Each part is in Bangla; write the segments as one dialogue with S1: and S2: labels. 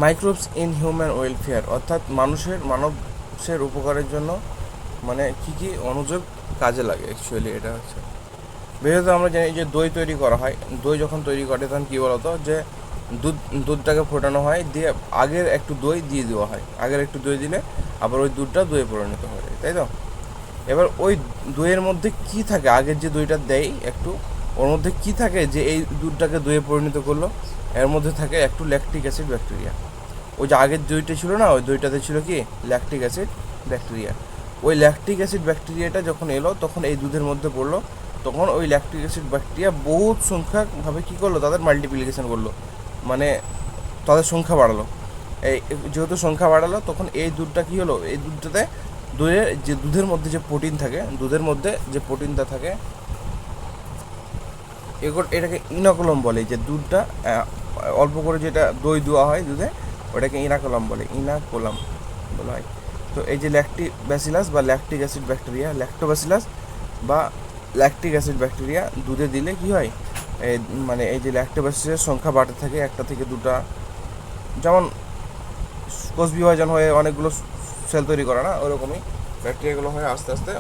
S1: মাইক্রোবস ইন হিউম্যান ওয়েলফেয়ার, অর্থাৎ মানুষের উপকারের জন্য মানে কী কী অনুযোগ কাজে লাগে অ্যাকচুয়ালি এটা হচ্ছে। বিশেষত আমরা জানি যে দই তৈরি করা হয়, দই যখন তৈরি করে তখন কী বলতো যে দুধটাকে ফোটানো হয়, দিয়ে আগের একটু দই দিয়ে দেওয়া হয়, আগের একটু দই দিলে আবার ওই দুধটা দইয়ে পরিণত হয়, তাই তো? এবার ওই দইয়ের মধ্যে কি থাকে, আগের যে দইটা দেয় একটু, ওর মধ্যে কি থাকে যে এই দুধটাকে দইয়ে পরিণত করলো? এর মধ্যে থাকে একটু ল্যাকটিক অ্যাসিড ব্যাকটেরিয়া। ওই যে আগের দইটা ছিল না, ওই দইটাতে ছিল কি ল্যাকটিক অ্যাসিড ব্যাকটেরিয়া। ওই ল্যাকটিক অ্যাসিড ব্যাকটেরিয়াটা যখন এলো তখন এই দুধের মধ্যে পড়লো, তখন ওই ল্যাকটিক অ্যাসিড ব্যাকটেরিয়া বহুত সংখ্যাভাবে কী করলো, তাদের মাল্টিপ্লিকেশন করলো, মানে তাদের সংখ্যা বাড়ালো। এই যেহেতু সংখ্যা বাড়ালো তখন এই দুধটা কী হলো, এই দুধটাতে দুধের মধ্যে যে প্রোটিন থাকে, দুধের মধ্যে যে প্রোটিনটা থাকে এটাকে ইনাকুলাম বলে। যে দুধটা অল্প করে যেটা দই দেওয়া হয় দুধে, ওটাকে ইনাকুলাম বলে, ইনাকুলাম বলা হয়। তো এই যে ল্যাকটিব্যাসিলাস বা ল্যাকটিক অ্যাসিড ব্যাকটেরিয়া, ল্যাক্টোব্যাসিলাস বা ল্যাকটিক অ্যাসিড ব্যাকটেরিয়া দুধে দিলে কি হয়, মানে এই যে ল্যাক্টোব্যাসিলাসের সংখ্যা বাড়তে থাকে, একটা থেকে দুটা, যেমন কোষ বিভাজন হয়ে অনেকগুলো সেল তৈরি করে না, ওরকমই ব্যাকটেরিয়াগুলো হয়ে আস্তে আস্তে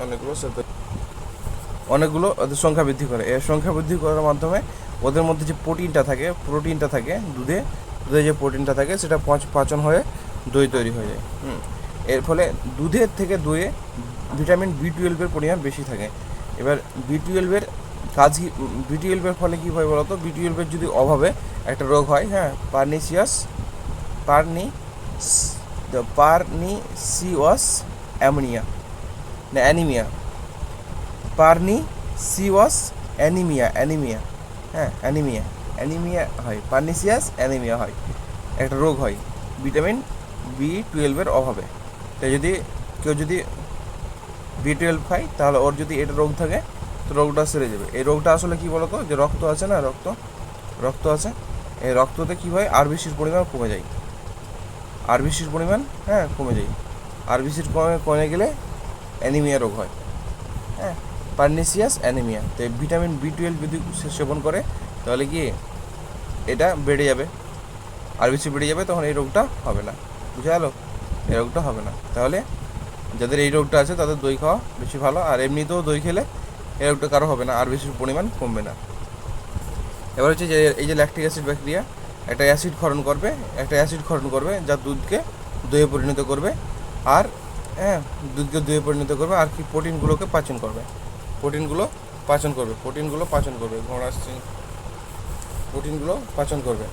S1: অনেকগুলো ওদের সংখ্যা বৃদ্ধি করে। এর সংখ্যা বৃদ্ধি করার মাধ্যমে ওদের মধ্যে যে প্রোটিনটা থাকে দুধে যে প্রোটিনটা থাকে সেটা পাচন হয়ে দই তৈরি হয়ে যায়। এর ফলে দুধের থেকে দইয়ে ভিটামিন বি টুয়েলভের পরিমাণ বেশি থাকে। এবার বি টুয়েলভের কাজ কি, বি টুয়েলভের ফলে কী হয় বলতো, বি টুয়েলভের যদি অভাবে একটা রোগ হয়, হ্যাঁ, পার্নি পার্নিসিয়াস অ্যামোনিয়া না অ্যানিমিয়া, পার্নিসিয়াস অ্যানিমিয়া, হ্যাঁ, অ্যানিমিয়া হয়, পার্নিসিয়াস অ্যানিমিয়া হয়, একটা রোগ হয় ভিটামিন বি টুয়েলভের অভাবে। তাই কেউ যদি বি টুয়েলভ খায় তাহলে ওর যদি এটা রোগ থাকে তো রোগটা সেরে যাবে। এই রোগটা আসলে কী বলতো, যে রক্ত আছে না, রক্ত আছে, এই রক্ততে কী হয়, আরবিসির পরিমাণ কমে যায়, আরবিসির পরিমাণ, হ্যাঁ, কমে যায়। আরবিসির কমে গেলে অ্যানিমিয়া রোগ হয়, হ্যাঁ, পার্নিসিয়াস অ্যানিমিয়া। তো ভিটামিন বি টুয়েলভ যদি সেবন করে তাহলে কি এটা বেড়ে যাবে, আরবিসি বেড়ে যাবে, তখন এই রোগটা হবে না, বুঝে গেলো? এই রোগটা হবে না। তাহলে যাদের এই রোগটা আছে তাদের দই খাওয়া বেশি ভালো, আর এমনিতেও দই খেলে এই রোগটা কারো হবে না, আরবিসির পরিমাণ কমবে না। এবার হচ্ছে যে এই যে ল্যাকটিক অ্যাসিড ব্যাকটেরিয়া একটা অ্যাসিড ক্ষরণ করবে যা দুধকে দইয়ে পরিণত করবে, আর হ্যাঁ, দুধকে দইয়ে পরিণত করবে, আর কি প্রোটিনগুলোকে পাচন করবে, ঘোড়া আসছে, প্রোটিনগুলো পাচন করবে।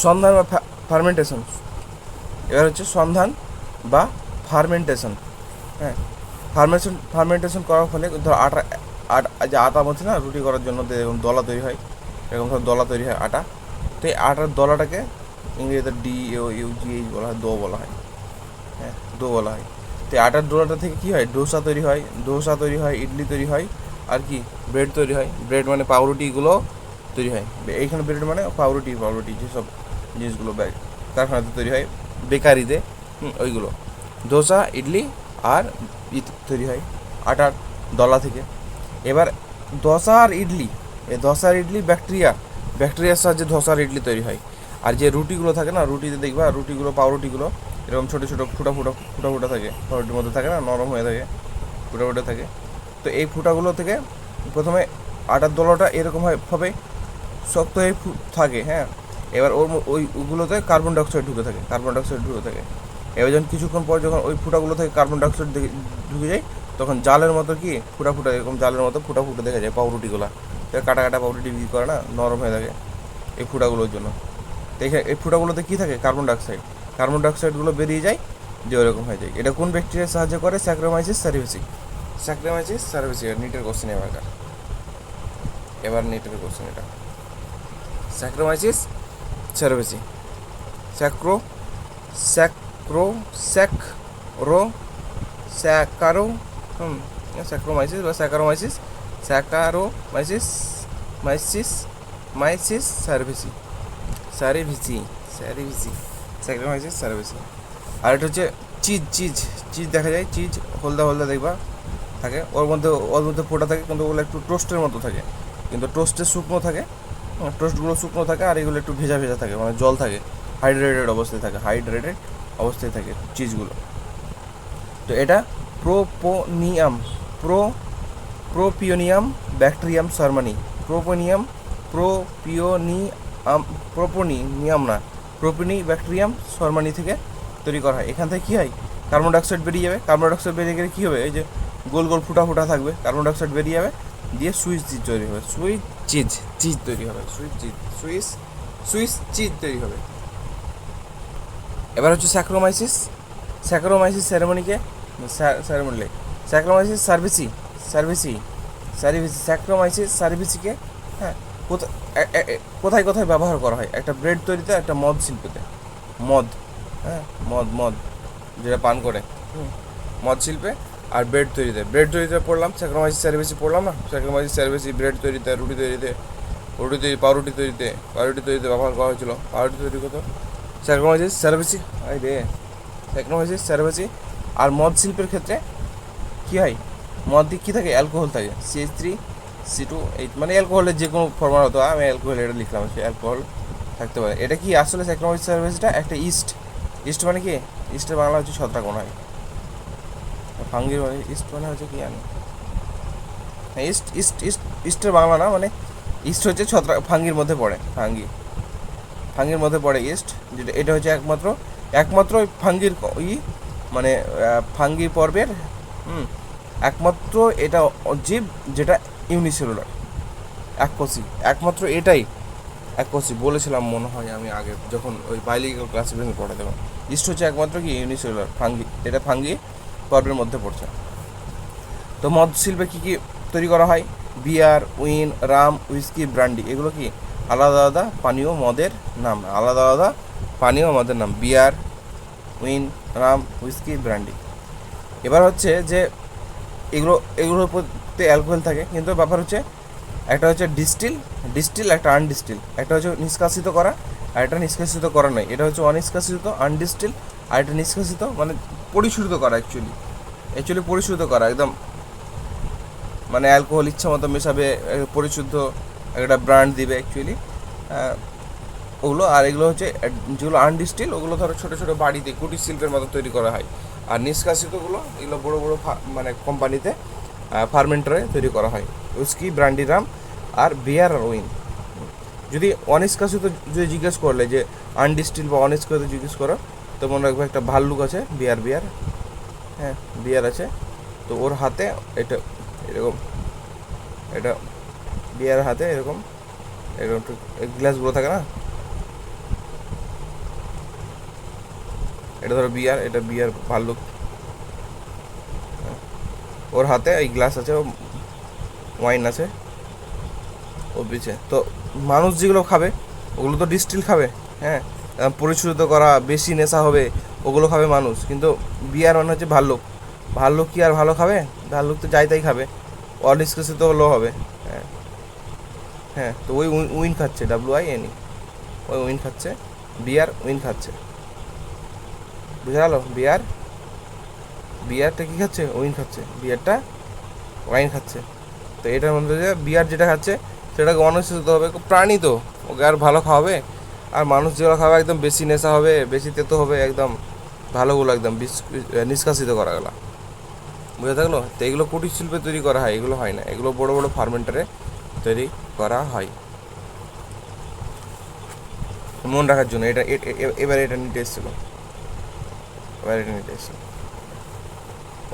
S1: সন্ধান বা ফার্মেন্টেশন, এবার হচ্ছে সন্ধান বা ফার্মেন্টেশন, হ্যাঁ, ফার্মেন্টেশন করার ফলে ধর যে আটা মধ্যে না রুটি করার জন্য এরকম দলা তৈরি হয়, এরকম ধর দলা তৈরি হয় আটা। তো এই আটার দলাটাকে ইংরেজিতে DOUGH বলা হয়, বলা হয়, হ্যাঁ, বলা হয়। তো এই আটার দোলাটা থেকে কী হয়, ডোসা তৈরি হয়, ইডলি তৈরি হয়, আর কি ব্রেড তৈরি হয়, ব্রেড মানে পাউরুটিগুলো তৈরি হয়। এইখানে ব্রেড মানে পাউরুটি যেসব জিনিসগুলো কারখানাতে তৈরি হয়, বেকারিতে, ওইগুলো ডোসা, ইডলি আর তৈরি হয় আটার দলা থেকে। এবার দোসা আর ইডলি ব্যাকটেরিয়ার সাহায্যে দোসা আর ইডলি তৈরি হয়। আর যে রুটিগুলো থাকে না, রুটিতে দেখবা পাউরুটিগুলো এরকম ছোটো ছোটো ফুটা থাকে, পাউরুটির মধ্যে থাকে না, নরম হয়ে থাকে, ফুটা থাকে। তো এই ফুটাগুলো থেকে প্রথমে আটার দলাটা এরকমভাবে শক্ত হয়ে থাকে, হ্যাঁ। এবার ওইগুলোতে কার্বন ডাইঅক্সাইড ঢুকে থাকে। এবার যখন কিছুক্ষণ পর যখন ওই ফুটাগুলো থেকে কার্বন ডাইঅক্সাইড ঢুকে যায়, তখন জালের মতো কি এরকম জালের মতো ফুটা দেখা যায় পাউরুটিগুলো। কাটা পাউরুটি বিক্রি করে না, নরম হয়ে থাকে এই ফুটাগুলোর জন্য। দেখে এই ফুটাগুলোতে কী থাকে, কার্বন ডাইঅক্সাইডগুলো বেরিয়ে যায়, যে ওরকম হয়ে যায়। এটা কোন ব্যাকটেরিয়ার সাহায্য করে, স্যাক্রোমাইসিস সার্ভিসি। নিটের কোশ্চেন এবার নিটের কোশ্চেন এটা, স্যাক্রোমাইসিস সার্ভিসি, স্যাক্রো স্যাক্রো স্যাক্রো স্যাকারো স্যাক্রোমাইসিস বা স্যাকারোমাইসিস মাইসিস সার্ভিসি স্যাক্রোমাইসিস সার্ভিসি। আর এটা হচ্ছে চিজ দেখা যায়, চিজ হলদা দেখবা থাকে, ওর মধ্যে ফোটা থাকে, কিন্তু ওগুলো একটু টোস্টের মতো থাকে, কিন্তু টোস্টের শুকনো থাকে, টোস্টগুলো শুকনো থাকে আর এগুলো একটু ভেজা ভেজা থাকে, মানে জল থাকে, হাইড্রেটেড অবস্থায় থাকে, হাইড্রেটেড অবস্থায় থাকে চিজগুলো। তো এটা প্রোপোনিয়াম প্রো প্রোপিওনিয়াম ব্যাকটেরিয়াম সারমানি, প্রোপোনিয়াম প্রোপিওনিয়াম প্রোপোনিয়াম না প্রোপিনি ব্যাকটেরিয়াম সারমানি থেকে তৈরি করা হয়। এখান থেকে কী হয়, কার্বন ডাইঅক্সাইড বেরিয়ে যাবে, কার্বন ডাইঅক্সাইড বেরিয়ে গেলে কী হবে, এই যে গোল গোল ফুটা ফুটা থাকবে, কার্বন ডাইঅক্সাইড বেরিয়ে যাবে, দিয়ে সুইচ চিজ তৈরি হবে, সুইচ চিজ তৈরি হবে, সুইচ চিজ তৈরি হবে। এবার হচ্ছে স্যাক্রোমাইসিস। স্যাক্রোমাইসিস স্যাক্রোমাইসিস স্যাক্রোমাইসিস সার্ভিসিকে, হ্যাঁ, কোথায় কোথায় ব্যবহার করা হয়, একটা ব্রেড তৈরিতে, একটা মদ শিল্পতে, মদ, হ্যাঁ, মদ যেটা পান করে, মদ শিল্পে, আর ব্রেড তৈরিতে পড়লাম, স্যাক্রোমাইসিস সার্ভিসি পড়লাম না, স্যাক্রোমাইসিস সার্ভিসি ব্রেড তৈরিতে, রুটি তৈরিতে, পাউরুটি তৈরিতে ব্যবহার করা হয়েছিল, পাউরুটি তৈরি করতো স্যাক্রোমাইসিস সার্ভিসি। আর মদ শিল্পের ক্ষেত্রে কী হয়, মদ কী থাকে, অ্যালকোহল থাকে, CH3CH2, মানে অ্যালকোহলের যে কোনো ফর্মার হতো, আমি অ্যালকোহল এটা লিখলাম, সে অ্যালকোহল থাকতে পারে। এটা কি আসলে স্যাক্রোমাইসিস সার্ভিসটা একটা ইস্ট মানে কি, ইস্টের বাংলা হচ্ছে ছত্রাকোনা হয়, ফাঙ্গির মানে ইস্ট মানে হচ্ছে কি জানি, হ্যাঁ, ইস্টের বাংলা না, মানে ইস্ট হচ্ছে ফাঙ্গির মধ্যে পড়ে, ফাঙ্গির মধ্যে পড়ে ইস্ট, যেটা এটা হচ্ছে একমাত্র ফাঙ্গির মানে ফাঙ্গি পর্বের একমাত্র এটা জীব যেটা ইউনিসেলুলার, একমাত্র এটাই এককোষী, বলেছিলাম মনে হয় আমি আগে যখন ওই বায়োলজিক্যাল ক্লাসিফিকেশন পড়াতে। ইস্ট হচ্ছে একমাত্র কি ইউনিসেলুলার ফাঙ্গি, এটা ফাঙ্গি পর্বের মধ্যে পড়ছে। তো মদ শিল্পে কী কী তৈরি করা হয়, বিয়ার, উইন, রাম, হুইস্কি, ব্র্যান্ডি, এগুলো কি আলাদা আলাদা পানীয় মদের নাম, বিয়ার, উইন, রাম, হুইস্কি, ব্র্যান্ডি। এবার হচ্ছে যে এগুলোর প্রতি অ্যালকোহল থাকে, কিন্তু ব্যাপার হচ্ছে একটা হচ্ছে ডিস্টিল একটা আনডিস্টিল, একটা হচ্ছে নিষ্কাশিত করা আর একটা নিষ্কাশিত করা নয়, এটা হচ্ছে অনিষ্কাশিত আনডিস্টিল, আর এটা নিষ্কাশিত মানে পরিশোধিত করা, অ্যাকচুয়ালি পরিশোধিত করা একদম, মানে অ্যালকোহল ইচ্ছা মতো মেশাবে, পরিশুদ্ধ একটা ব্র্যান্ড দিবে অ্যাকচুয়ালি ওগুলো। আর এগুলো হচ্ছে যেগুলো আনডিস্টিল, ওগুলো ধরো ছোটো ছোটো বাড়িতে কুটির শিল্পের মতো তৈরি করা হয়। আর নিষ্কাশিতগুলো এগুলো বড়ো বড়ো মানে কোম্পানিতে ফার্মেন্টারে তৈরি করা হয়, উইস্কি, ব্র্যান্ডি, রাম, আর বিয়ার আর উইন। যদি অনিষ্কাশিত যদি জিজ্ঞেস করলে যে আনডিস্টিল বা অনিষ্কাশিত জিজ্ঞেস করো, তো মনে রাখবে একটা ভাল্লুক আছে, বিয়ার, হ্যাঁ, বিয়ার আছে, তো ওর হাতে এটা এরকম, এটা বিয়ার হাতে এরকম গ্লাসগুলো থাকে না, এটা ধরো বিয়ার, এটা বিয়ার ভাল্লুক, ওর হাতে এই গ্লাস আছে, ওয়াইন আছে ও পিছে। তো মানুষ যেগুলো খাবে ওগুলো তো ডিস্টিল খাবে, হ্যাঁ, পরিশোধিত করা, বেশি নেশা হবে ওগুলো খাবে মানুষ। কিন্তু বিয়ার মানে হচ্ছে ভাল্লুক কি আর ভালো খাবে, ভাল্লুক তো যাই তাই খাবে, অনিষ্কাশিত হলেও হবে, হ্যাঁ, হ্যাঁ। তো ওই উইন খাচ্ছে, WINE, ওই উইন খাচ্ছে, বিয়ার উইন খাচ্ছে, বুঝা গেল? বিয়ারটা কী খাচ্ছে, উইন খাচ্ছে, বিয়ারটা ওয়াইন খাচ্ছে। তো এটার মধ্যে যে বিয়ার যেটা খাচ্ছে সেটাকে অনিশ্চিত হবে, প্রাণী তো ওকে আর ভালো খাওয়াবে, আর মানুষ যেগুলো খাবে একদম বেশি নেশা হবে, বেশি তেতো হবে, একদম ভালোগুলো একদম নিষ্কাশিত করা গেলো, বুঝে থাকলো? তো এগুলো কুটির শিল্পে তৈরি করা হয়, এগুলো হয় না, এগুলো বড় বড় ফার্মেন্টারে তৈরি করা হয়। মন রাখার জন্য এটা এবারে এটা নিতে এসেছিলো,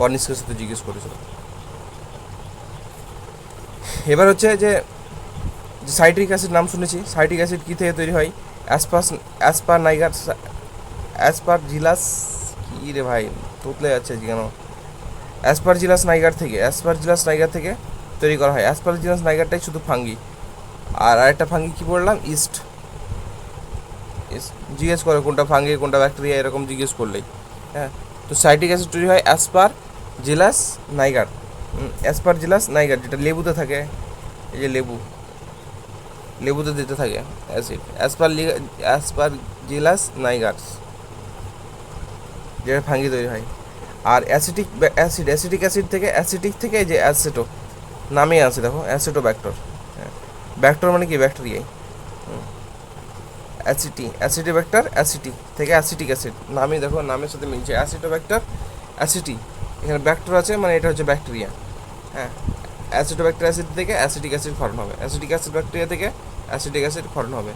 S1: অনিষ্কাশিত জিজ্ঞেস করেছিল। এবার হচ্ছে যে সাইট্রিক অ্যাসিড নাম শুনেছি, সাইট্রিক অ্যাসিড কী থেকে তৈরি হয়, অ্যাসপারজিলাস কী রে ভাই তুতলে যাচ্ছে কেন, অ্যাসপারজিলাস নাইগার থেকে তৈরি করা হয়। অ্যাসপারজিলাস নাইগারটাই শুধু ফাঙ্গি, আর আরেকটা ফাঙ্গি কী বললাম, ইস্ট। জিজ্ঞেস করে কোনটা ফাঙ্গি কোনটা ব্যাকটেরিয়া, এরকম জিজ্ঞেস করলেই, হ্যাঁ। তো সাইট্রিক অ্যাসিড তৈরি হয় অ্যাসপারজিলাস নাইগার, যেটা লেবুতে থাকে, এই যে লেবুতে দিতে থাকে অ্যাসিড, অ্যাসপারজিলাস নাইগার, যেটা ফাঙ্গি তৈরি হয়। আর অ্যাসিটিক থেকে যে অ্যাসেটো নামে আছে, দেখো অ্যাসেটো ব্যাক্টর, হ্যাঁ, ব্যাক্টর মানে কি ব্যাকটেরিয়াই, অ্যাসিডোব্যাক্টার অ্যাসিটি থেকে অ্যাসিটিক অ্যাসিড, নামই দেখো নামের সাথে মিলছে, অ্যাসিডোব্যাক্টার অ্যাসিটি, এখানে ব্যাক্টর আছে মানে এটা হচ্ছে ব্যাকটেরিয়া। হ্যাঁ, অ্যাসিডোব্যাক্টার অ্যাসিড থেকে অ্যাসিটিক অ্যাসিড ফর্ম হবে, অ্যাসিটিক অ্যাসিড ব্যাকটেরিয়া থেকে অ্যাসিটিক অ্যাসিড ফর্ম হবে।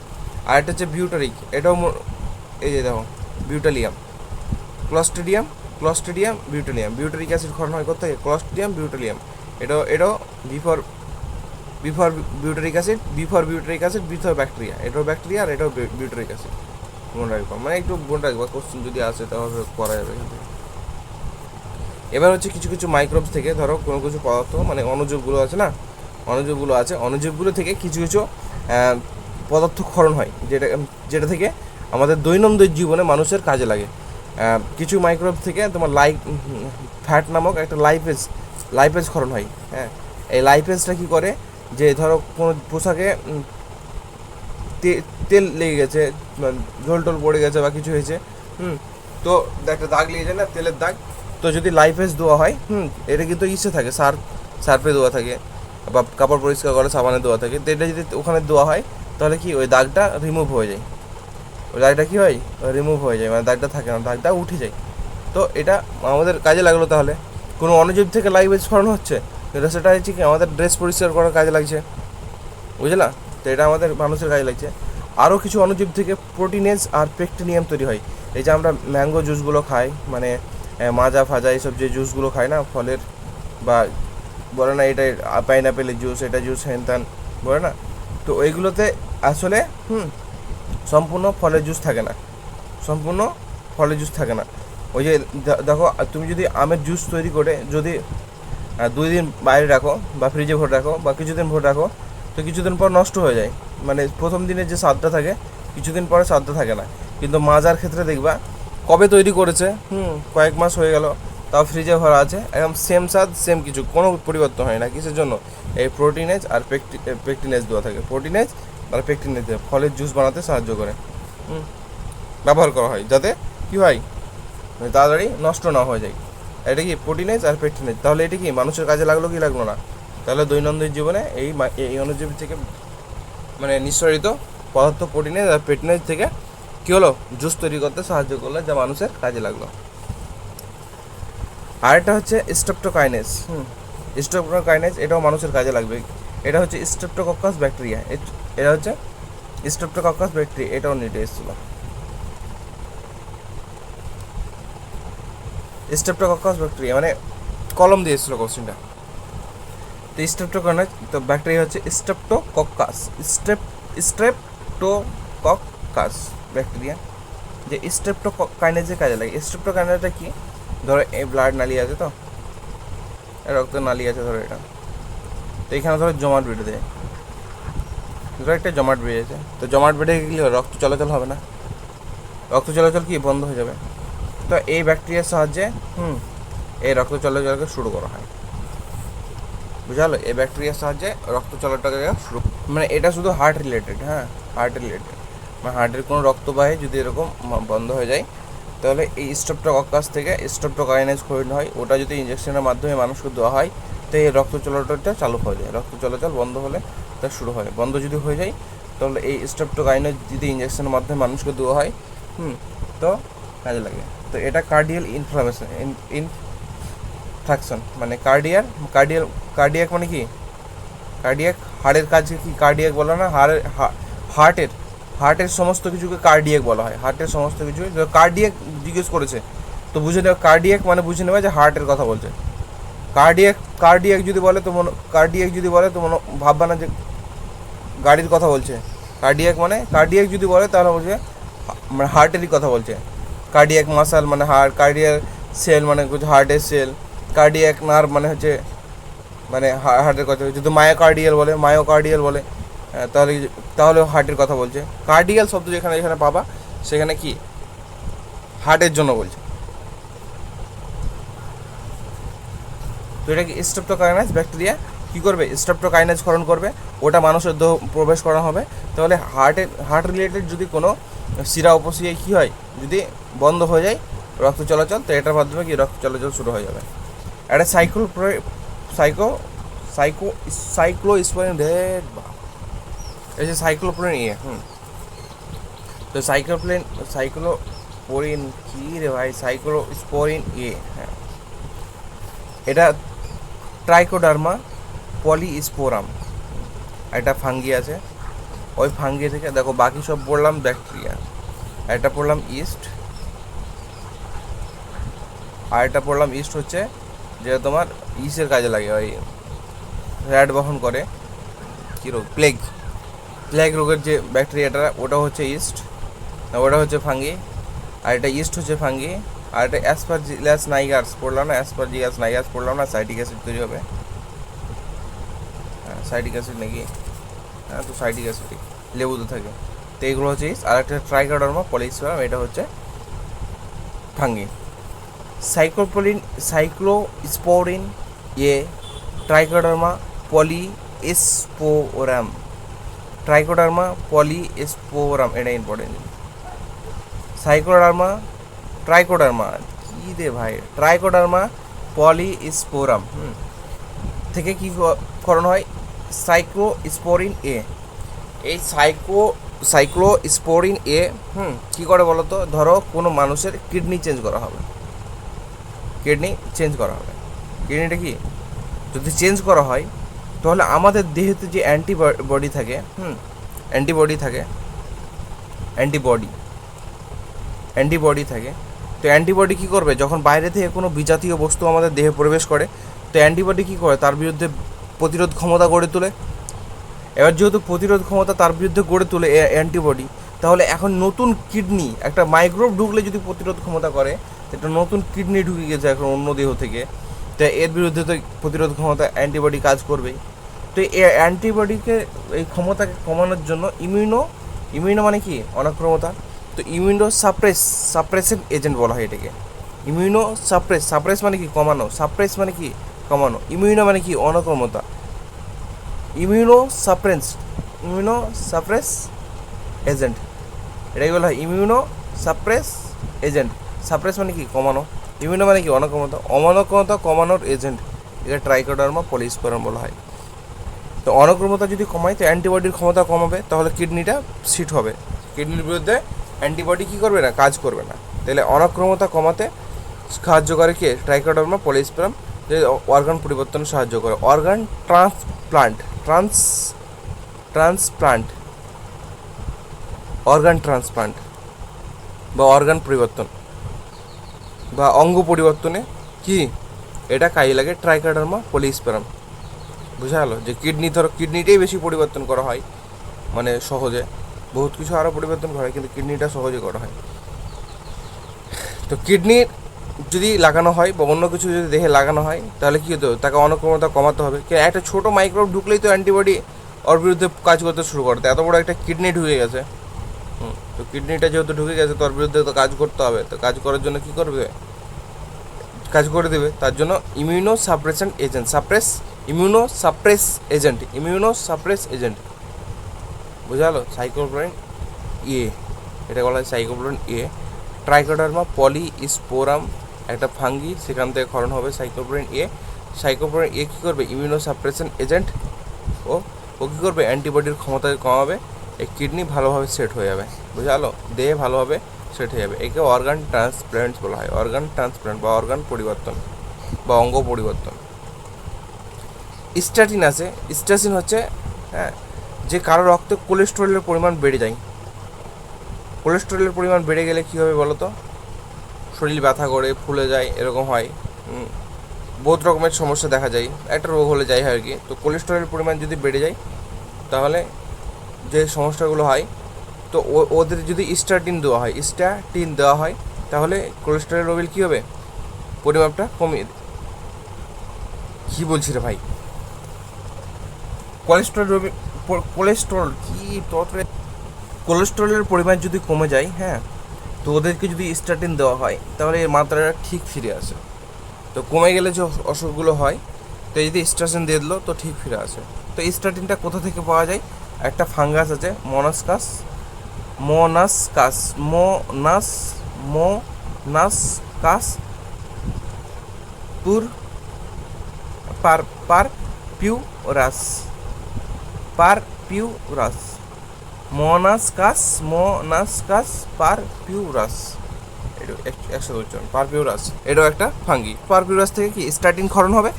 S1: আর এটা হচ্ছে বিউটারিক, এটাও এই যে দেখো butylicum, clostridium clostridium butylicum, butyric acid form হয় কোথা থেকে? Clostridium butylicum. এটাও before before butyric acid, before bacteria, এটাও ব্যাকটেরিয়া আর এটাও বিউটারিক অ্যাসিড। মনে রাখবো, মানে একটু মনে রাখবো, কোশ্চেন যদি আসে তাহলে করা যাবে এখান থেকে। এবার হচ্ছে কিছু কিছু মাইক্রোবস থেকে, ধরো কোনো কিছু পদার্থ মানে অনুজীবগুলো আছে না, অনুজীবগুলো থেকে কিছু কিছু পদার্থ ক্ষরণ হয়, যেটা থেকে আমাদের দৈনন্দিন জীবনে মানুষের কাজে লাগে। কিছু মাইক্রোব থেকে তোমার ফ্যাট নামক একটা লাইপেজ ক্ষরণ হয়। হ্যাঁ, এই লাইপেজটা কী করে, যে ধরো কোনো পোশাকে তেল লেগে গেছে, ঝোল টোল পড়ে গেছে বা কিছু হয়েছে, তো একটা দাগ লেগে যায় না, তেলের দাগ, তো যদি লাইফেজ দেওয়া হয়, এটা কিন্তু ইসে থাকে, সার্ফে দেওয়া থাকে বা কাপড় পরিষ্কার করে সাবানে দেওয়া থাকে, তো এটা যদি ওখানে দেওয়া হয় তাহলে কি ওই দাগটা রিমুভ হয়ে যায়, ওই দাগটা কী হয়, রিমুভ হয়ে যায়, মানে দাগটা থাকে না, দাগটা উঠে যায়। তো এটা আমাদের কাজে লাগলো। তাহলে কোনো অনুজীব থেকে লাইফেজ ফর্ম হচ্ছে, এটা সেটা হচ্ছে কি আমাদের ড্রেস পরিষ্কার করার কাজে লাগছে, বুঝলা? তো এটা আমাদের মানুষের কাজে লাগছে। আরও কিছু অনুজীব থেকে প্রোটিনেজ আর পেকটিনিয়াম তৈরি হয়। এই যে আমরা ম্যাঙ্গো জুসগুলো খাই, মানে মাজা ফাজা এইসব যে জুসগুলো খাই না ফলের, বা বলে না এটা পাইনাপেলের জুস, এটা জুস হ্যান বলে না, তো ওইগুলোতে আসলে সম্পূর্ণ ফলের জুস থাকে না, ওই যে দেখো তুমি যদি আমের জুস তৈরি করে যদি 2 দিন বাইরে রাখো বা ফ্রিজে ভরে রাখো বা কিছুদিন ভরে রাখো, তো কিছুদিন পর নষ্ট হয়ে যায়, মানে প্রথম দিনের যে স্বাদটা থাকে কিছুদিন পরে স্বাদটা থাকে না। কিন্তু মাজার ক্ষেত্রে দেখবা কবে তৈরি করেছে, কয়েক মাস হয়ে গেল, তাও ফ্রিজে ভরা আছে, একদম সেম স্বাদ সেম কিছু, কোনো পরিবর্তন হয় না। কিসের জন্য? এই প্রোটিনেজ আর পেকটিনেজ দেওয়া থাকে, প্রোটিনেজ আর পেকটিনেজ ফলের জুস বানাতে সাহায্য করে, ব্যবহার করা হয় যাতে কী হয়, তাড়াতাড়ি নষ্ট না হয়ে যায়। এটা কি প্রোটিনেজ আর পেকটিনেজ, তাহলে এটা কি মানুষের কাজে লাগলো কি লাগলো না? তাহলে দৈনন্দিন জীবনে এই অণুজীব থেকে মানে নিঃসরিত পদার্থ প্রোটিনেজ আর পেকটিনেজ থেকে কী হলো, জুস তৈরি করতে সাহায্য করলো, যা মানুষের কাজে লাগলো। আরেকটা হচ্ছে স্ট্রেপ্টোকাইনেজ। স্ট্রেপ্টোকাইনেজ এটাও মানুষের কাজে লাগবে। এটা হচ্ছে স্ট্রেপ্টোকক্কাস ব্যাকটেরিয়া, এটা হচ্ছে স্ট্রেপ্টোকক্কাস ব্যাকটেরিয়া, এটাও নিতে এসেছিলো। স্ট্রেপ্টোকক্কাস ব্যাকটেরিয়া মানে কলম দিয়ে এসেছিলো কোশ্চেনটা। তো স্ট্রেপ্টোকাইনেজ, তো ব্যাকটেরিয়া হচ্ছে স্ট্রেপ্টোকক্কাস ব্যাকটেরিয়া, যে স্ট্রেপ্টোকাইনেজের কাজে লাগে। স্ট্রেপ্টোকাইনেজটা কি, ধরো এই ব্লাড নালি আছে, তো রক্ত নালি আছে ধরো এটা, তো এখানে ধরো জমাট বেঁধে দেয়, ধরো একটা জমাট বেড়েছে, তো জমাট বেঁধে গেলে রক্ত চলাচল হবে না, রক্ত চলাচল কি বন্ধ হয়ে যাবে। তো এই ব্যাকটেরিয়ার সাহায্যে এই রক্ত চলাচলকে শুরু করা হয়, বুঝালো? এই ব্যাকটেরিয়ার সাহায্যে রক্ত চলাচলকে শুরু, মানে এটা শুধু হার্ট রিলেটেড, মানে হার্টের কোনো রক্তবাহী যদি এরকম বন্ধ হয়ে যায়, তাহলে এই স্ট্রেপ্টোকক্কাস থেকে স্ট্রেপ্টোকাইনেজ ক্ষরণ হয়, ওটা যদি ইঞ্জেকশনের মাধ্যমে মানুষকে দেওয়া হয়, তো এই রক্ত চলাচলটা চালু হয়ে যায়, রক্ত চলাচল বন্ধ হলে তা শুরু হয়, বন্ধ যদি হয়ে যায় তাহলে এই স্ট্রেপ্টোকাইনেজ যদি ইঞ্জেকশনের মাধ্যমে মানুষকে দেওয়া হয়, তো কাজে লাগে। তো এটা কার্ডিয়াল ইনফ্রাকশন, মানে কার্ডিয়াক মানে কি, কার্ডিয়াক হার্টের কাজকে কি কার্ডিয়াক বলা না, হার্টের সমস্ত কিছুকে কার্ডিয়াক বলা হয়, হার্টের সমস্ত কিছু। কার্ডিয়াক জিজ্ঞেস করেছে তো বুঝে নেবে, কার্ডিয়াক মানে বুঝে নেবে যে হার্টের কথা বলছে। কার্ডিয়াক যদি বলে তো ভাববা না যে গাড়ির কথা বলছে। কার্ডিয়াক যদি বলে তাহলে বলছে মানে হার্টেরই কথা বলছে। কার্ডিয়াক মাসাল মানে হার্ট, কার্ডিয়াক সেল মানে হার্টের সেল, কার্ডিয়াক নার্ভ মানে হচ্ছে মানে হার্টের কথা। যদি মায়োকার্ডিয়াল বলে তাহলে হার্টের কথা বলছে। কার্ডিয়াল শব্দ যেখানে পাবা সেখানে কি হার্টের জন্য বলছে। তো এটা কি স্ট্রেপ্টোকাইনেজ ব্যাকটেরিয়া কী করবে, স্ট্রেপ্টোকাইনেজ ক্ষরণ করবে, ওটা মানুষের দেহ প্রবেশ করা হবে। তাহলে হার্ট রিলেটেড যদি কোনো শিরা উপশিরায় কী হয়, যদি বন্ধ হয়ে যায় রক্ত চলাচল, তো এটার মাধ্যমে কি রক্ত চলাচল শুরু হয়ে যাবে। একটা সাইক্লোস্পোরিন এই যে সাইক্লোস্পোরিন তো সাইক্লোস্পোরিন কি রে ভাই, সাইক্লোস্পোরিন এ, হ্যাঁ এটা ট্রাইকোডার্মা পলিস্পোরাম, একটা ফাঙ্গি আছে। ওই ফাঙ্গি থেকে দেখো বাকি সব পড়লাম ব্যাকটেরিয়া, এটা পড়লাম ইস্ট, আর এটা পড়লাম ইস্ট হচ্ছে যেটা তোমার ইসের কাজে লাগে, ওই র্যাট বহন করে কী রোগ, প্লেগ রোগের যে ব্যাকটেরিয়াটা ওটা হচ্ছে ইস্ট, ওটা হচ্ছে ফাঙ্গি, আর এটা ইস্ট হচ্ছে ফাঙ্গি। আর এটা অ্যাসপারজিলাস নাইগার্স পড়লাম না, অ্যাসপারজিলাস নাইগার্স পড়লাম না, সাইটিক অ্যাসিড তৈরি হবে, হ্যাঁ সাইটিক অ্যাসিড নাকি, হ্যাঁ তো সাইটিক অ্যাসিড লেবুতে থাকে। তো এইগুলো হচ্ছে ইস্ট, আর একটা ট্রাইকোডার্মা পলিস্পোরাম, এটা হচ্ছে ফাঙ্গি। সাইক্লোস্পোরিন এ ট্রাইকোডার্মা পলিস্পোরাম, ট্রাইকোডার্মা পলিস্পোরাম, এটা ইম্পর্টেন্ট। ট্রাইকোডার্মা কী রে ভাই, ট্রাইকোডার্মা পলিস্পোরাম থেকে কী করানো হয়, সাইক্লোস্পোরিন এ। এই সাইক্লোস্পোরিন এ কী করে বলো তো, ধরো কোনো মানুষের কিডনি চেঞ্জ করা হবে, কিডনিটা কি যদি চেঞ্জ করা হয়, তাহলে আমাদের দেহেতে যে অ্যান্টিবডি থাকে, অ্যান্টিবডি থাকে, তো অ্যান্টিবডি কী করবে, যখন বাইরে থেকে কোনো বিজাতীয় বস্তু আমাদের দেহে প্রবেশ করে, তো অ্যান্টিবডি কী করে, তার বিরুদ্ধে প্রতিরোধ ক্ষমতা গড়ে তোলে। এবার যেহেতু প্রতিরোধ ক্ষমতা তার বিরুদ্ধে গড়ে তোলে অ্যান্টিবডি, তাহলে এখন নতুন কিডনি, একটা মাইক্রোব ঢুকলে যদি প্রতিরোধ ক্ষমতা করে, একটা নতুন কিডনি ঢুকে গেছে এখন অন্য দেহ থেকে, তো এর বিরুদ্ধে তো প্রতিরোধ ক্ষমতা অ্যান্টিবডি কাজ করবেই। তো এই অ্যান্টিবডিকে, এই ক্ষমতাকে কমানোর জন্য ইমিউনো মানে কি অনাক্রমতা, তো সাপ্রেসেন্ট এজেন্ট বলা হয় এটাকে। সাপ্রেস মানে কি কমানো, সাপ্রেস মানে কি কমানো, ইমিউনো মানে কি অনাক্রমতা, ইমিউনো সাপ্রেস এজেন্ট, এটাই বলা হয় ইমিউনো এজেন্ট। সাপ্রেস মানে কি কমানো, ইমিউনো মানে কি অনাক্রমতা কমানোর এজেন্ট, এটা ট্রাইকোডার্মা পলিস্পোরাম বলা হয়। তো অনাক্রমতা যদি কমায়, তো অ্যান্টিবডির ক্ষমতা কমাবে, তাহলে কিডনিটা সিট হবে, কিডনির বিরুদ্ধে অ্যান্টিবডি কী করবে না, কাজ করবে না। তাহলে অনাক্রমতা কমাতে সাহায্য করে কে, ট্রাইকোডার্মা পলিস্পোরাম, যে অর্গান পরিবর্তনে সাহায্য করে, অর্গান ট্রান্সপ্লান্ট বা অর্গান পরিবর্তন বা অঙ্গ পরিবর্তনে কি এটা কাজে লাগে ট্রাইকোডার্মা পলিস্পোরাম। বোঝা গেলো যে কিডনিটাই বেশি পরিবর্তন করা হয়, মানে সহজে, বহুত কিছু আরও পরিবর্তন করা হয়, কিন্তু কিডনিটা সহজে করা হয়। তো কিডনির যদি লাগানো হয় বা অন্য কিছু যদি দেহে লাগানো হয়, তাহলে কী হতে হবে, তাকে অনাক্রমতা কমাতে হবে। একটা ছোটো মাইক্রোব ঢুকলেই তো অ্যান্টিবডি ওর বিরুদ্ধে কাজ করতে শুরু করতে, এত বড় একটা কিডনি ঢুকে গেছে, তো কিডনিটা যেহেতু ঢুকে গেছে, তোর বিরুদ্ধে তো কাজ করতে হবে। তো কাজ করার জন্য কী করবে, কাজ করে দেবে, তার জন্য ইমিউনো সাপ্রেস এজেন্ট, বোঝা গেলো। সাইক্লোস্পোরিন এ, এটা বলা হয় সাইক্লোস্পোরিন এ। ট্রাইকোডার্মা পলিস্পোরাম একটা ফাঙ্গি, সেখান থেকে ক্ষরণ হবে সাইক্লোস্পোরিন এ। সাইক্লোস্পোরিন এ কী করবে, ইমিউনো সাপ্রেশন এজেন্ট, ও কী করবে, অ্যান্টিবডির ক্ষমতা কমাবে, এই কিডনি ভালোভাবে সেট হয়ে যাবে, বোঝা গেলো, দেহে ভালোভাবে সেট হয়ে যাবে। একে অর্গান ট্রান্সপ্ল্যান্ট বলা হয়, অর্গান ট্রান্সপ্ল্যান্ট বা অর্গান পরিবর্তন বা অঙ্গ পরিবর্তন। স্ট্যাটিন আছে, স্ট্যাটিন হচ্ছে হ্যাঁ, যে কারো রক্তে কোলেস্টেরলের পরিমাণ বেড়ে যায়, কোলেস্টেরলের পরিমাণ বেড়ে গেলে কী হবে বলো তো, শরীর ব্যথা করে, ফুলে যায়, এরকম হয়, বহুত রকমের সমস্যা দেখা যায়, একটা রোগ হলে যায় আর কি। তো কোলেস্টেরলের পরিমাণ যদি বেড়ে যায়, তাহলে যে সমস্যাগুলো হয়, তো ওদের যদি স্ট্যাটিন দেওয়া হয়, তাহলে কোলেস্টেরল লেভেল কী হবে, পরিমাপটা কমিয়ে, কী বলছি রে ভাই, কোলেস্টেরলের পরিমাণ যদি কমে যায়, হ্যাঁ, তো ওদেরকে যদি স্ট্যাটিন দেওয়া হয়, তাহলে এর মাত্রাটা ঠিক ফিরে আসে। তো কমে গেলে যে অসুখগুলো হয়, তো যদি স্ট্যাটিন দিয়ে দিল তো ঠিক ফিরে আসে। তো স্ট্যাটিনটা কোথা থেকে পাওয়া যায়, একটা ফাঙ্গাস আছে মোনাসকাস পুর পারপিউরাস, মোনাস্কাস পারপিউরাস, এটা একসাথে উচ্চারণ, পারপিউরাস, এটাও একটা ফাঙ্গি। পারপিউরাস থেকে কি স্টার্টিন ক্ষরণ হবে,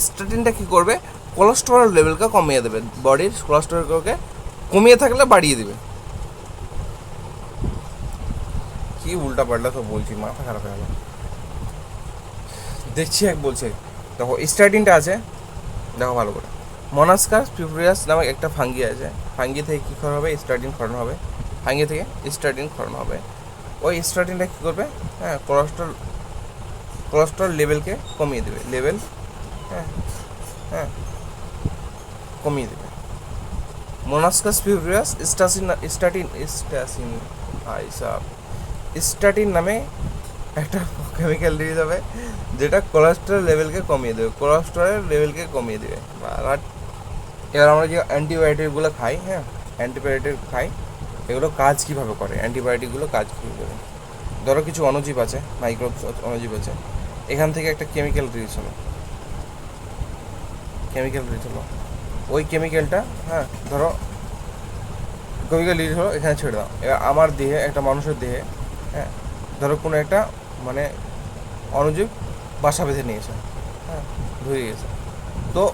S1: স্টার্টিনটা কি করবে, কোলেস্টেরল লেভেলকে কমিয়ে দেবে, বডির কোলেস্টেরলকে কমিয়ে থাকলে বাড়িয়ে দেবে। কি উল্টা পাল্টা তো বলছি, মাথা খারাপ হয়ে গেল। দেখছি এক বলছে, দেখো স্টার্টিনটা আছে, দেখো ভালো করে, মোনাস্কাস পিউরিয়াস নামক একটা ফাঙ্গি আছে। ফাঙ্গি থেকে কী ক্ষরণ হবে, স্টার্টিন ক্ষরণ হবে। ফাঙ্গি থেকে স্টার্টিন ক্ষরণ হবে। ওই স্টার্টিনটা কী করবে, হ্যাঁ, কোলেস্ট্রল লেভেলকে কমিয়ে দেবে, লেভেল, হ্যাঁ হ্যাঁ কমিয়ে দেবে। মোনাস্কাস পিউরিয়াস স্টাটিন নামে একটা কেমিক্যাল রিলিজ হবে, যেটা কোলেস্ট্রল লেভেলকে কমিয়ে দেবে, কোলেস্ট্রলের লেভেলকে কমিয়ে দেবে। এবার আমরা যে অ্যান্টিবায়োটিকগুলো খাই, হ্যাঁ, অ্যান্টিবায়োটিক খাই, এগুলো কাজ কীভাবে করে, অ্যান্টিবায়োটিকগুলো কাজ কীভাবে করে। ধরো কিছু অণুজীব আছে, মাইক্রোবস অণুজীব আছে, এখান থেকে একটা কেমিক্যাল রিলিজ হলো, ওই কেমিক্যালটা, হ্যাঁ, ধরো কেমিক্যাল রিলিজ হলো, এখানে ছেড়ে দাও। এবার আমার দেহে, একটা মানুষের দেহে, হ্যাঁ, ধরো কোনো একটা মানে অণুজীব বাসা বেঁধে নিয়েছে, হ্যাঁ, ধরে গেছে। তো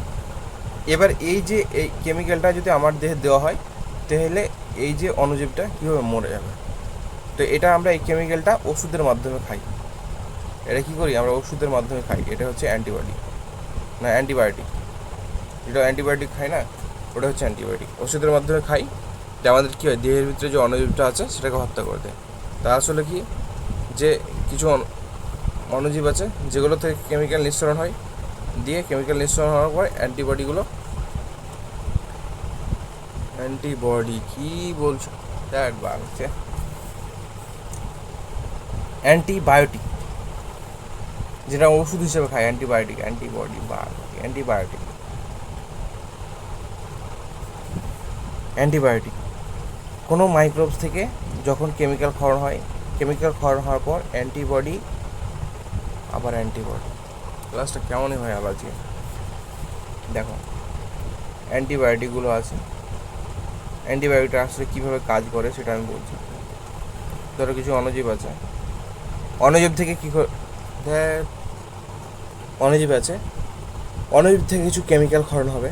S1: এবার এই যে এই কেমিক্যালটা যদি আমার দেহে দেওয়া হয়, তাহলে এই যে অণুজীবটা কীভাবে মরে যাবে। তো এটা আমরা এই কেমিক্যালটা ওষুধের মাধ্যমে খাই। এটা কী করি, আমরা ওষুধের মাধ্যমে খাই। এটা হচ্ছে অ্যান্টিবায়োটিক, যেটা অ্যান্টিবায়োটিক খাই না, ওটা হচ্ছে অ্যান্টিবায়োটিক। ওষুধের মাধ্যমে খাই, যে আমাদের কী হয়, দেহের ভিতরে যে অণুজীবটা আছে সেটাকে হত্যা করে দেয়। তা আসলে কি, যে কিছু অণুজীব আছে যেগুলো থেকে কেমিক্যাল নিঃসরণ হয়, দিয়ে কেমিক্যাল নিঃসরণ হওয়ার পর অ্যান্টিবডি কী বলছো, অ্যান্টিবায়োটিক, যেটা ওষুধ হিসেবে খায়, অ্যান্টিবায়োটিক কোনো মাইক্রোবস থেকে যখন কেমিক্যাল ক্ষরণ হয়, কেমিক্যাল ক্ষরণ হওয়ার পর অ্যান্টিবডি, আবার অ্যান্টিবডি, ক্লাসটা কেমনই হয় আবার যে দেখো অ্যান্টিবায়োটিকগুলো আছে। অ্যান্টিবায়োটিক আসলে কীভাবে কাজ করে সেটা আমি বলছি। ধরো কিছু অণুজীব আছে, অণুজীব থেকে কী অণুজীব আছে, অণুজীব থেকে কিছু কেমিক্যাল ক্ষরণ হবে,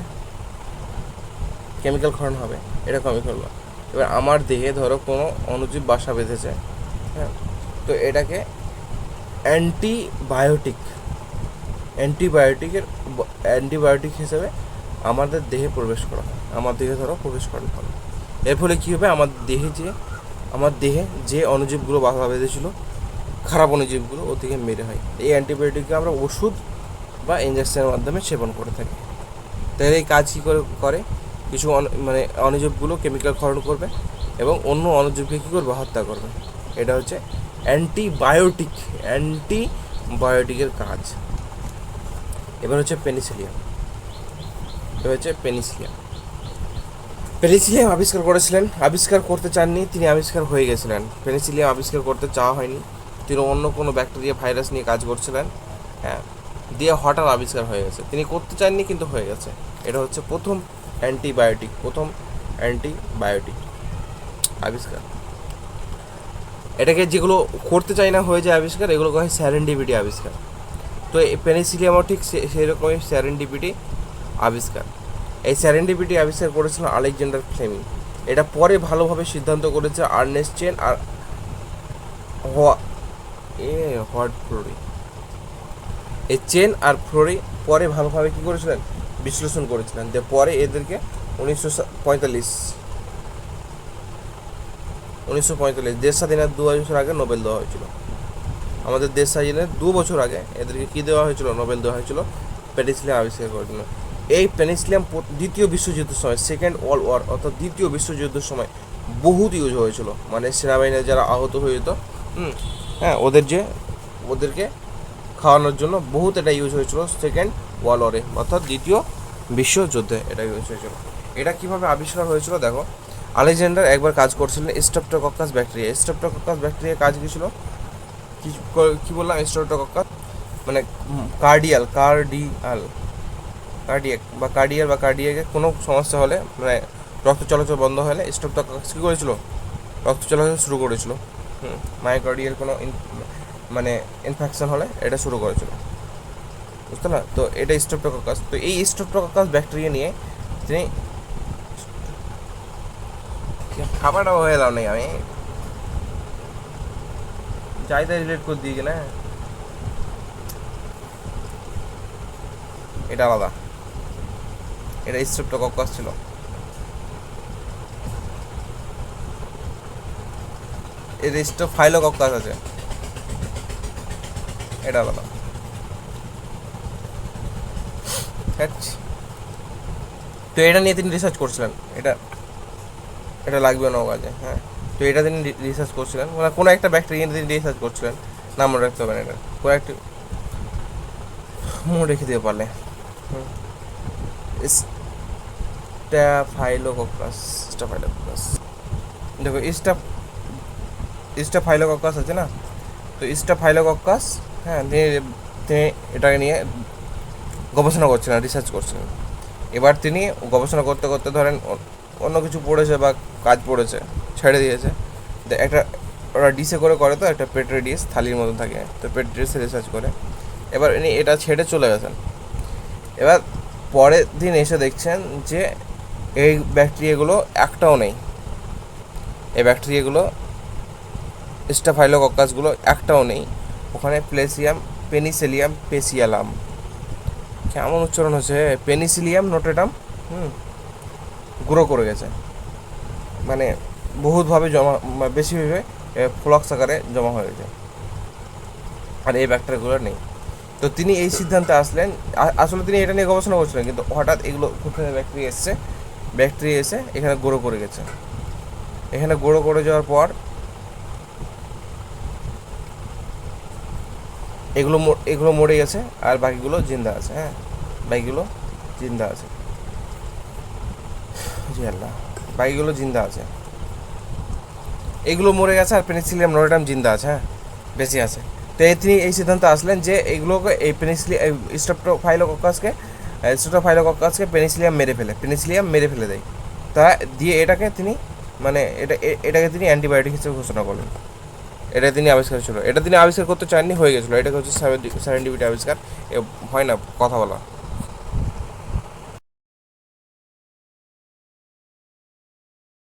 S1: এটা কমই করলো। এবার আমার দেহে ধরো কোনো অণুজীব বাসা বেঁধেছে, হ্যাঁ, তো এটাকে অ্যান্টিবায়োটিক হিসেবে আমাদের দেহে প্রবেশ করা হয়, আমার দেহে ধরো প্রবেশ করার ফলে এর ফলে কী হবে, আমার দেহে যে অণুজীবগুলো বাসা বেঁধেছিল, খারাপ অণুজীবগুলো ওর থেকে মেরে হয়। এই অ্যান্টিবায়োটিককে আমরা ওষুধ বা ইঞ্জেকশনের মাধ্যমে সেবন করে থাকি। তাহলে এই কাজ কী করে, কিছু মানে অণুজীবগুলো কেমিক্যাল ক্ষরণ করবে এবং অন্য অণুজীবকে কী করবে, হত্যা করবে। এটা হচ্ছে অ্যান্টিবায়োটিকের কাজ। এবার হচ্ছে পেনিসিলিয়াম। পেনিসিলিয়াম আবিষ্কার করতে চাননি তিনি, আবিষ্কার হয়ে গেছিলেন। পেনিসিলিয়াম আবিষ্কার করতে চাওয়া হয়নি, তিনি অন্য কোনো ব্যাকটেরিয়া ভাইরাস নিয়ে কাজ করছিলেন, হ্যাঁ, দিয়ে হঠাৎ আবিষ্কার হয়ে গেছে। তিনি করতে চাননি কিন্তু হয়ে গেছে। এটা হচ্ছে প্রথম অ্যান্টিবায়োটিক আবিষ্কার। এটাকে যেগুলো করতে চাই না হয়ে যায় আবিষ্কার, এগুলোকে হয় স্যারেন্ডিপিটি আবিষ্কার। তো এই পেনিসিলিয়ামও ঠিক সেরকমই স্যারেন্ডিপিটি আবিষ্কার। এই স্যারেন্ডিপিটি আবিষ্কার করেছিলেন আলেকজান্ডার ফ্লেমিং। এটা পরে ভালোভাবে সিদ্ধান্ত করেছে আর্নেস্ট চেন আর ফ্লোরি। এই চেন আর ফ্লোরি পরে ভালোভাবে কী করেছিলেন, বিশ্লেষণ করেছিলেন, যে পরে এদেরকে 1945 দেশ স্বাধীনের 2 বছর আগে নোবেল দেওয়া হয়েছিল। আমাদের দেশ স্বাধীনের 2 বছর আগে এদেরকে কী দেওয়া হয়েছিল, নোবেল দেওয়া হয়েছিল পেনিসিলিয়াম আবিষ্কার করার জন্য। এই পেনিসিলিয়াম দ্বিতীয় বিশ্বযুদ্ধের সময়, সেকেন্ড ওয়ার্ল্ড ওয়ার অর্থাৎ দ্বিতীয় বিশ্বযুদ্ধের সময় বহুত ইউজ হয়েছিল। মানে সেনাবাহিনীর যারা আহত হয়ে যেত, হ্যাঁ, ওদেরকে খাওয়ানোর জন্য বহুত এটা ইউজ হয়েছিল সেকেন্ড ওয়ার্ল্ড ওয়ারে, অর্থাৎ দ্বিতীয় বিশ্বযুদ্ধে এটা ইউজ হয়েছিল। এটা কীভাবে আবিষ্কার হয়েছিল দেখো, আলেকজান্ডার একবার কাজ করছিলেন স্ট্রেপ্টোকক্কাস ব্যাকটেরিয়া কাজ কী ছিল, কী বললাম, স্ট্রেপ্টোকক্কাস মানে কার্ডিয়াক বা কার্ডিয়াকে কোনো সমস্যা হলে, মানে রক্ত চলাচল বন্ধ হলে স্ট্রেপ্টোককাস কী করেছিল, রক্ত চলাচল শুরু করেছিল। মায়োকার্ডিয়াল কোনো মানে ইনফেকশন হলে এটা শুরু করেছিল, বুঝতে না? তো এটা স্ট্রেপ্টোককাস। তো এই স্ট্রেপ্টোককাস ব্যাকটেরিয়া নিয়ে তিনি খাবারটা হয়ে এলাম নেই, আমি যাইতে রিলেট করে দিই কিনা, এটা আলাদা, এটা স্ট্রেপ্টোককাস ছিল। এর স্টোফাইলোকক্কাস আছে, এটা আলাদা। তো এটা নিয়ে তিনি রিসার্চ করছিলেন, এটা এটা লাগবে না কাজে। হ্যাঁ, তো এটা তিনি রিসার্চ করছিলেন, মানে কোনো একটা ব্যাকটেরিয়া নিয়ে তিনি রিসার্চ করছিলেন, নাম মনে রাখতে পারেন এটা, কোনো একটা মনে রেখে দিতে পারলে। স্টাফাইলোকক্কাস, স্টাফাইলোকক্কাস, দেখো স্টাফাইলোকক্কাস আছে না, তো স্টাফাইলোকক্কাস, হ্যাঁ, তিনি এটাকে নিয়ে গবেষণা করছিলেন, রিসার্চ করছিলেন। এবার তিনি গবেষণা করতে করতে ধরেন অন্য কিছু পড়েছে বা কাজ পড়েছে, ছেড়ে দিয়েছে। একটা ওরা ডিসে করে তো, একটা পেট্রি ডিস থালির মতন থাকে, তো পেট্রি ডিসে রিসার্চ করে এবার ইনি এটা ছেড়ে চলে গেছেন। এবার পরের দিন এসে দেখছেন যে এই ব্যাকটেরিয়াগুলো একটাও নেই, এই ব্যাকটেরিয়াগুলো স্টাফাইলোকক্কাসগুলো একটাও নেই ওখানে। পেনিসিলিয়াম পেসিয়ালাম, কেমন উচ্চারণ হচ্ছে, পেনিসিলিয়াম নোটেটাম, গ্রো করে গেছে, মানে বহুতভাবে জমা, বেশিভাবে ফ্লক্স আকারে জমা হয়ে গেছে, আর এই ব্যাকটেরিয়াগুলো নেই। তো তিনি এই সিদ্ধান্তে আসলেন, আসলে তিনি এটা নিয়ে গবেষণা করছিলেন, কিন্তু হঠাৎ এগুলো ব্যাকটেরিয়া এসে এখানে গ্রো করে গেছে। এখানে গ্রো করে যাওয়ার পর এগুলো মরে গেছে, আর বাকিগুলো জিন্দা আছে। হ্যাঁ, বাকিগুলো জিন্দা আছে, জি আল্লাহ, বাকিগুলো জিন্দা আছে, এগুলো মরে গেছে, আর পেনিসিলিয়াম নোটেটাম জিন্দা আছে, হ্যাঁ, বেশি আছে। তো তিনি এই সিদ্ধান্তে আসলেন যে এইগুলোকে, এই স্ট্রেপ্টোফাইলোকক্কাসকে পেনিসিলিয়াম মেরে ফেলে দেয়। তা দিয়ে এটাকে তিনি, মানে এটাকে তিনি অ্যান্টিবায়োটিক হিসেবে ঘোষণা করলেন। এটা তিনি আবিষ্কার ছিল, এটা তিনি আবিষ্কার করতে চাননি, হয়ে গেছিলো। এটাকে হচ্ছে সায়েন্টিফিক আবিষ্কার, হয় না কথা বলা।